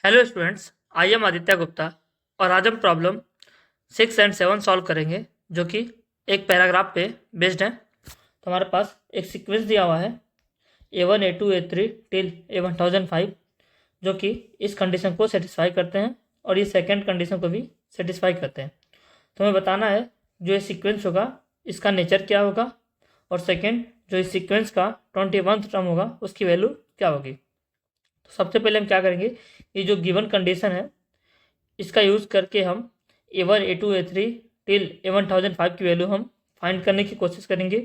Hello students, I am Aditya Gupta और आज हम प्रॉब्लम 6 और 7 सॉल्व करेंगे जो कि एक पैराग्राफ पे बेस्ड है। तो हमारे पास एक सीक्वेंस दिया हुआ है A1 A2 A3 till A1005 जो कि इस कंडीशन को सेटिस्फाई करते हैं और ये सेकंड कंडीशन को भी सेटिस्फाई करते हैं। तो हमें बताना है जो ये सीक्वेंस होगा इसका नेचर क्या होगा और सेकेंड जो इस सीक्वेंस का 21th टर्म होगा उसकी वैल्यू क्या होगी। तो सबसे पहले हम क्या करेंगे, ये जो गिवन कंडीशन है इसका यूज़ करके हम A1 A2 A3 till A1005 की वैल्यू हम फाइंड करने की कोशिश करेंगे,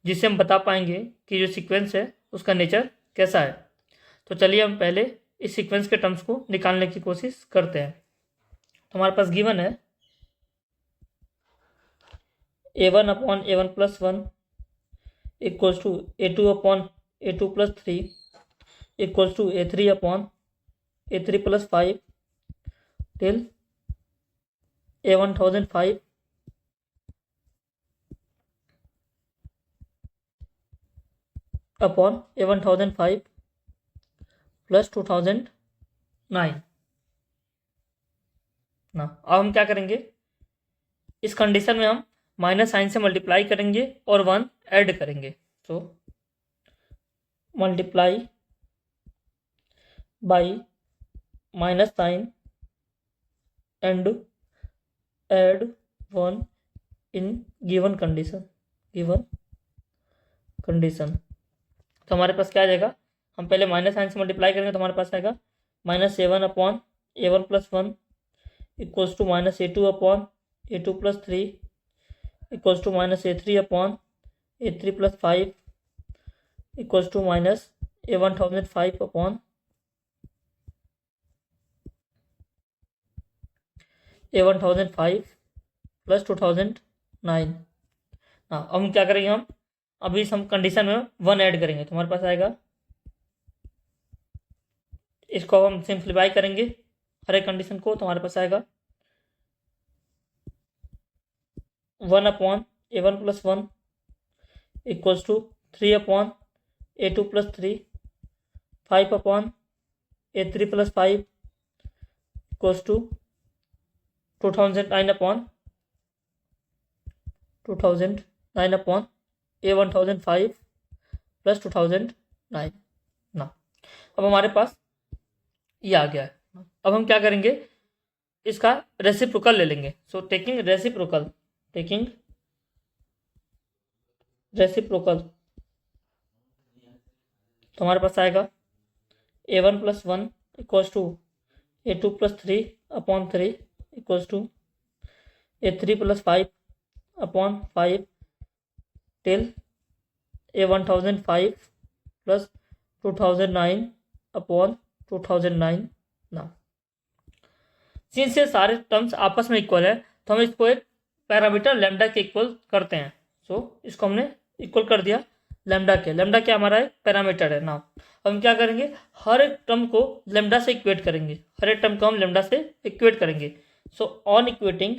जिससे हम बता पाएंगे कि जो सीक्वेंस है उसका नेचर कैसा है। तो चलिए हम पहले इस सीक्वेंस के टर्म्स को निकालने की कोशिश करते हैं। तो हमारे पास गिवन है A1 upon A1 plus 1 equals to A2 upon A2 plus 3 equals to A3 upon A3 plus 5 till A1005 upon A1005 plus 2009 ना। अब हम क्या करेंगे, इस कंडीशन में हम माइनस साइन से मल्टीप्लाई करेंगे और 1 ऐड करेंगे। तो multiply by minus sign and add 1 in given condition. तो हमारे पास क्या आ जाएगा, हम पहले माइनस साइन से मल्टीप्लाई करेंगे तो हमारे पास आएगा -A1 upon A1 plus 1 equals to -A2 upon A2 plus 3 equals to -A3 upon A3 plus 5 equals to -A1005 upon A1005 plus 2009। हाँ, अब हम क्या करेंगे, हम अभी हम कंडीशन में 1 ऐड करेंगे तो हमारे पास आएगा, इसको हम सिंप्लीफाई करेंगे हर एक कंडीशन को तो हमारे पास आएगा 1 upon A1 plus 1 equals to 3 upon A2 plus 3 5 upon A3 plus 5 equals to 2009 upon A1005 plus 2009 ना। अब हमारे पास ये आ गया है। अब हम क्या करेंगे, इसका रेसिप्रोकल ले लेंगे। सो टेकिंग रेसिप्रोकल तो हमारे पास आएगा A1 plus 1 equals to A2 plus 3 upon 3 equals to A3 plus 5 upon 5 till A1005 plus 2009 upon 2009 ना। सिंस ये सारे टर्म्स आपस में इक्वल है तो हम इसको एक पैरामीटर लैम्डा के इक्वल करते हैं। सो इसको हमने इक्वल कर दिया लैम्डा के। लैम्डा क्या हमारा एक पैरामीटर है ना। अब हम क्या करेंगे, हर एक टर्म को लैम्डा से इक्वेट करेंगे, हर एक टर्म को हम लैम्डा से इक्वेट करेंगे। So on equating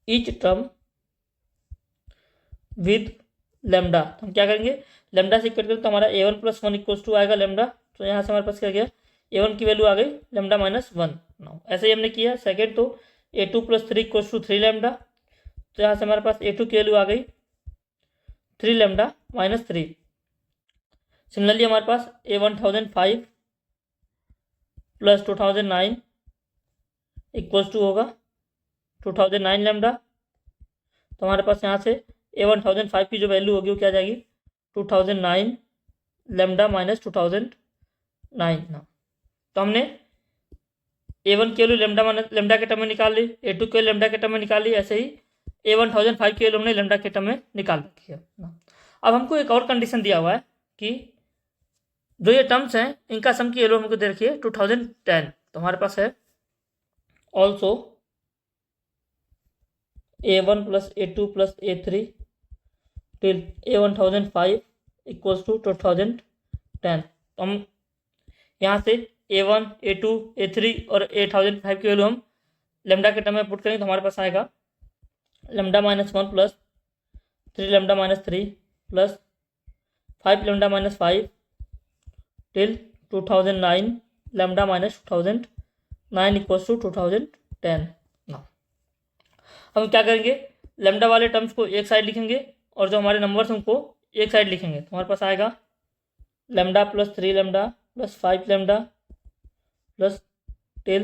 each term with lambda. तो हम क्या करेंगे, लैम्डा से इक्वेट करेंगे तो हमारा A1 प्लस 1 इक्वल्स टू आएगा लैम्डा। तो यहाँ से हमारे पास क्या गया, A1 की वैल्यू आ गई लैम्डा माइनस 1 नाउ। ऐसे ही हमने किया सेकेंड, तो A2 plus 3 equals to 3 lambda. तो यहाँ से हमारे पास A2 की वैल्यू आ गई 3 लैम्डा माइनस 3। सिमिलरली हमारे पास A1005 प्लस 2009 इक्वल्स टू होगा 2009 लैम्डा। तो हमारे पास यहाँ से A1005 की जो वैल्यू होगी वो क्या जाएगी 2009 लैम्डा माइनस 2009 ना। तो हमने A1 की वैल्यू लैम्डा के टर्म में निकाल ली, A2 की वैल्यू लैम्डा के टर्म में निकाल ली, ऐसे ही A1005 की वैल्यू हमने लैम्डा के टर्म में निकाल रखी है ना। अब हमको एक और कंडीशन दिया हुआ है कि जो ये टर्म्स हैं इनका सम की वैल्यू हमको दे रखी है 2010। तो हमारे पास है also A1 plus A2 plus A3 till A1005 equals to 2010। तो हम यहाँ से A1 A2 A3 और A1005 की वैल्यू हम लैम्डा के टर्म में पुट करेंगे तो हमारे पास आएगा lambda minus 1 plus 3 lambda minus 3 plus 5 lambda minus 5 till 2009 lambda minus 2009 equals to 2010। ना हम क्या करेंगे, लेमडा वाले टर्म्स को एक साइड लिखेंगे और जो हमारे नंबर्स हैं उनको एक साइड लिखेंगे। तो हमारे पास आएगा lambda plus 3 lambda plus 5 lambda plus till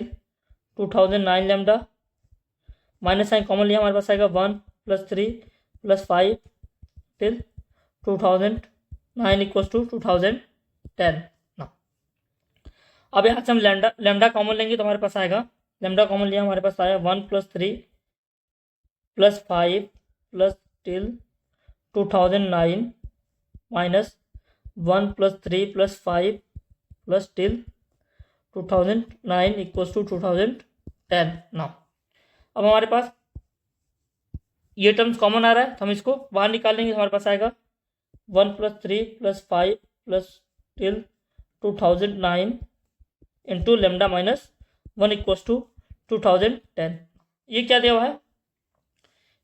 2009 lambda, minus sign common लिया, हमारे पास आएगा 1 plus 3 plus 5 till 2009 equals to 2010। ना अब यहाँ से हम लेमडा कॉमन लेंगे तो हमारे पास आएगा, लेमडा कॉमन लिया, हमारे पास आया 1 plus 3 plus 5 plus till 2009 minus 1 plus 3 plus 5 plus till 2009 equals to 2010। Now अब हमारे पास ये टर्म्स कॉमन आ रहा है तो हम इसको बाहर निकाल लेंगे। हमारे पास आएगा 1 plus 3 plus 5 plus till 2009 into lambda minus 1 equals to 2010। ये क्या दिया हुआ है,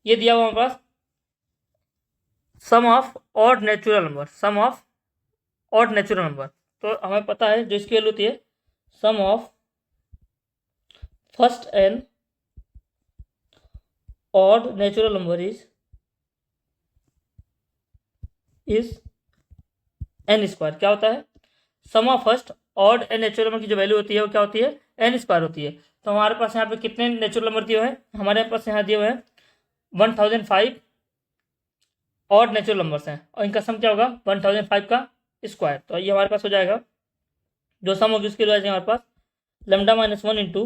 ये दिया हुआ हमारे पास sum of odd natural number, sum of odd natural number. तो हमें पता है जो इसकी वैल्यू होती है sum of first n odd natural number is n square. क्या होता है, sum of first odd n natural number की जो वैल्यू होती है वो क्या होती है, एन स्क्वायर होती है। तो हमारे पास यहाँ पे कितने नेचुरल नंबर दिए हुए हैं, हमारे पास यहाँ दिए हुए हैं 1005 ऑड नेचुरल नंबर्स हैं और इनका सम क्या होगा 1005 का स्क्वायर। तो ये हमारे पास हो जाएगा, जो सम होगी उसकी वजह हमारे पास लेमडा माइनस 1 इंटू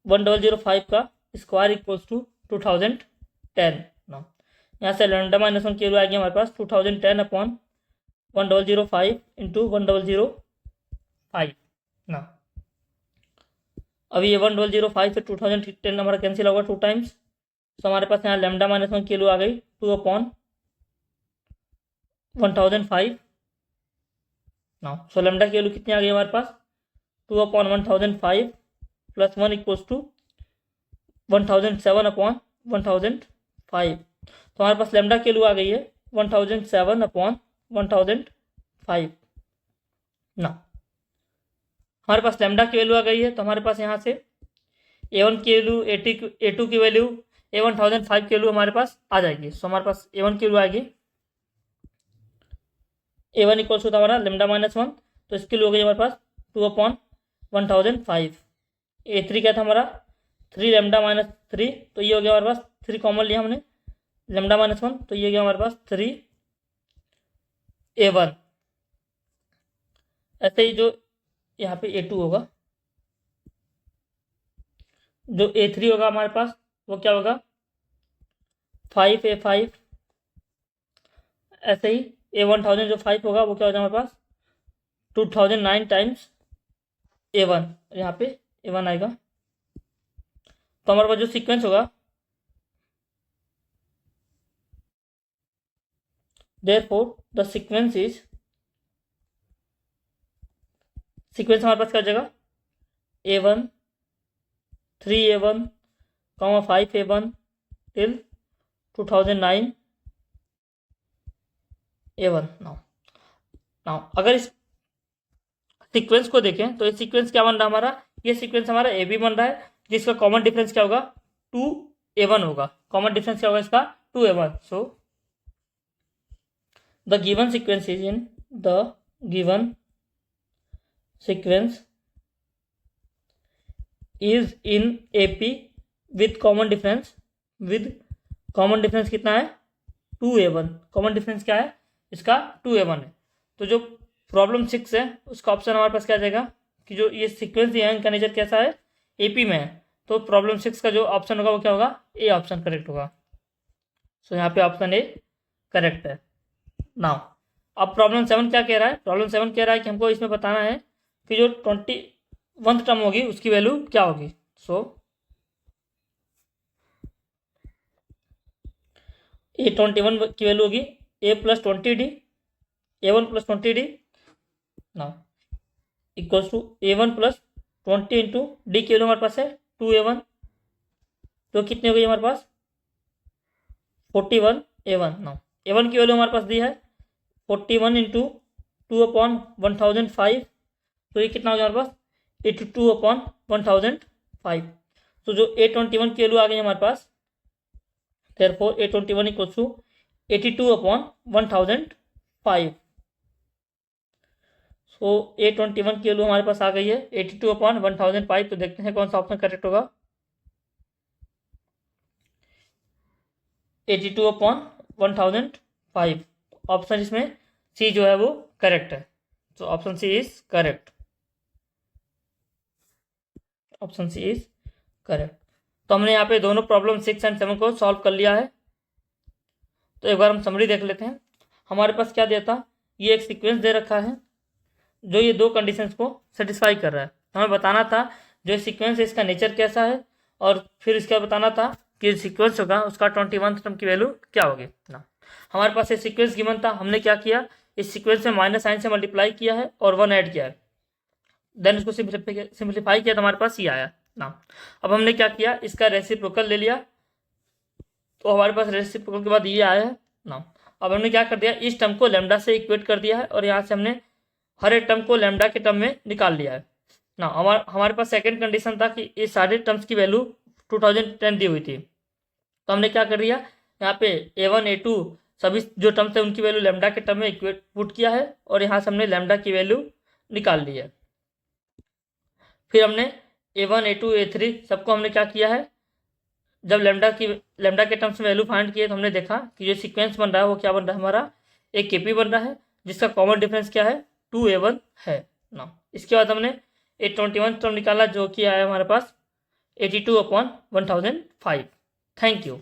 1005 का स्क्वायर इक्वल्स टू 2010। ना यहाँ से लेमडा माइनस 1 की वैल्यू आएगी हमारे पास 2010 अपॉन 1005 इंटू 1005। ना अभी ये 1005 से 2010 हमारा कैंसिल होगा 2 टाइम्स। तो हमारे पास यहाँ लेमडा माइनस 1 की वैल्यू आ गई 2 अपॉन 1005। ना सो लेमडा की वैल्यू कितनी आ गई हमारे पास 2 upon 1005 plus 1 equals to 1007 upon 1005। तो हमारे पास लेमडा की वैल्यू आ गई है 1007 अपॉन 1005। ना हमारे पास लेमडा की वैल्यू आ गई है तो हमारे पास यहाँ से A1 की वैल्यू A2 की वैल्यू A1005 की वैल्यू हमारे पास आ जाएगी। सो हमारे पास A1 की वैल्यू आएगी, A1 इक्वल्स होता हमारा लेमडा माइनस 1, तो इसकी वैल्यू हो गई हमारे पास 2 अपॉन 1005। A3 क्या था हमारा 3 लेमडा माइनस 3, तो ये हो गया हमारे पास 3 कॉमन लिया हमने लेमडा माइनस 1, तो ये हो गया हमारे पास 3 A1। ऐसे ही जो यहाँ पे A2 होगा, जो A3 होगा हमारे पास वो क्या होगा 5A5। ऐसे ही A1000 जो 5 होगा वो क्या हो जाएगा हमारे पास 2009 टाइम्स A1, यहाँ पे A1 आएगा। तो हमारे पास जो सीक्वेंस होगा therefore the sequence हमारे पास क्या हो जाएगा A1 3A1 5A1 till 2009 A1। Now अगर इस सीक्वेंस को देखें तो ये सीक्वेंस क्या बन रहा है हमारा, ये सीक्वेंस हमारा ए बी बन रहा है जिसका कॉमन डिफरेंस क्या होगा 2A1 होगा। कॉमन डिफरेंस क्या होगा इसका 2A1। So the given sequence is in the given sequence is in AP with common difference, with common difference कितना है 2A1। कॉमन डिफरेंस क्या है इसका 2A1 है। तो जो प्रॉब्लम 6 है उसका ऑप्शन हमारे पास क्या आ जाएगा कि जो ये सीक्वेंस है इनका नेचर कैसा है AP में है, तो प्रॉब्लम 6 का जो ऑप्शन होगा वो क्या होगा ए ऑप्शन करेक्ट होगा। सो यहाँ पे ऑप्शन ए करेक्ट है। नाउ अब प्रॉब्लम 7 क्या कह रहा है, प्रॉब्लम 7 कह रहा है कि हमको इसमें बताना है कि जो 21th टर्म होगी उसकी वैल्यू क्या होगी। सो A21 की वैल्यू होगी A plus 20D, A1 plus 20D now equals to A1 plus 20 into D की वैल्यू हमारे पास है 2A1, तो कितनी हो गई हमारे पास 41A1। नाउ A1 की वैल्यू हमारे पास दी है 41 इंटू 82/1005, तो ये कितना हो जाए हमारे पास 82/1005। तो जो A21 की वैल्यू आ गई हमारे पास, therefore A21 equal to 82/1005। So A21 की वैल्यू हमारे पास आ गई है 82/1005। तो देखते हैं कौन सा ऑप्शन करेक्ट होगा। 82/1005 ऑप्शन इसमें सी जो है वो करेक्ट है। तो option C is correct, option C is correct. तो हमने यहाँ पे दोनों प्रॉब्लम 6 एंड 7 को सॉल्व कर लिया है। तो एक बार हम समरी देख लेते हैं। हमारे पास क्या दिया था, ये एक सीक्वेंस दे रखा है जो ये दो कंडीशंस को सेटिस्फाई कर रहा है। हमें बताना था जो सीक्वेंस है इसका नेचर कैसा है, और फिर इसका बताना था कि सीक्वेंस होगा उसका 21 टर्म की वैल्यू क्या होगी ना। हमारे पास ये सीक्वेंस गिवन था, हमने क्या किया, इस सीक्वेंस में माइनस साइन से मल्टीप्लाई किया है और 1 ऐड किया है, देन उसको सिंप्लीफाई किया तो हमारे पास ये आया ना। अब हमने क्या किया, इसका रेसिप्रोकल ले लिया, तो हमारे पास रेसिप्रोकल के बाद ये आया है ना। अब हमने क्या कर दिया, इस टर्म को लैम्डा से इक्वेट कर दिया है और यहाँ से हमने हर एक टर्म को लैम्डा के टर्म में निकाल लिया है ना। हमारे पास सेकंड कंडीशन था कि इस सारे टर्म्स की वैल्यू 2010 दी हुई थी, तो हमने क्या कर दिया, यहाँ पे A1 A2 सभी जो टर्म्स है उनकी वैल्यू लैम्डा के टर्म में इक्वेट पुट किया है और यहाँ से हमने लैम्डा की वैल्यू निकाल ली है। फिर हमने A1 A2 A3 सबको हमने क्या किया है, जब लैम्डा के टर्म्स में वैल्यू फाइंड किए तो हमने देखा कि जो सीक्वेंस बन रहा है वो क्या बन रहा है, हमारा एक KP बन रहा है जिसका कॉमन डिफरेंस क्या है 2A1 है ना। इसके बाद हमने 821 टर्म निकाला जो कि आया हमारे पास 82/1005। Thank you.